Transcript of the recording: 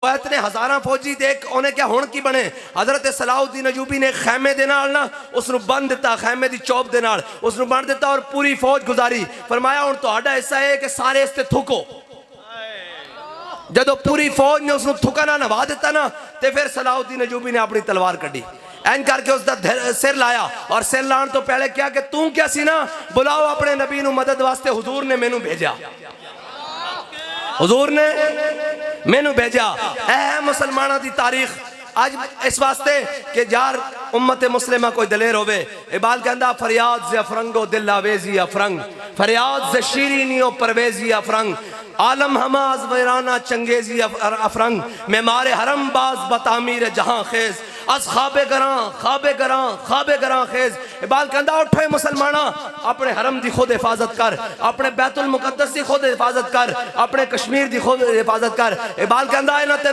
इतने हजारा फौजी देख उन्हें क्या हुण की बने। हजरत सलाउद्दीन अयूबी ने खैमे दे नाल ना उसनु बंद दिता, खैमे दी चौप दे नाल उसनु बंद दिता और पूरी फौज गुजारी। फरमाया हुण तुहाडा हिस्सा है कि सारे इस ते थुको। जदों पूरी फौज ने उसनु थुका ना नवा दिता ना ते फिर सलाउद्दीन अयूबी ने अपनी तलवार कड्डी, एन करके उसका सिर लाया और सिर लाने तो पहले क्या कि तू क्या सी ना, बुलाओ अपने नबी नू मदद वास्ते, हुजूर ने मैनू भेजा, हुजूर ने मैनू भेजा। ऐ मुसलमाना दी तारीख आज इस वास्ते कि यार उम्मत मुस्लिमा कोई दलेर होवे। इबाल कहंदा फरियाद से अफरंगो दिल आवेजी अफरंग, फरियाद से शीरीनियो परवेजी अफरंग, आलम हमाज वैराना चंगेजी अफरंग, मेमारे हरम बाज बतामीर जहां खेज, अस खाबे गरां खेज। इबाल कहंदा उठे मुसलमाना, अपने हरम दी खुद हिफाजत कर, अपने बैतुल मुकद्दस दी खुद हिफाजत कर, अपने कश्मीर दी खुद हिफाजत कर। इबाल कहंदा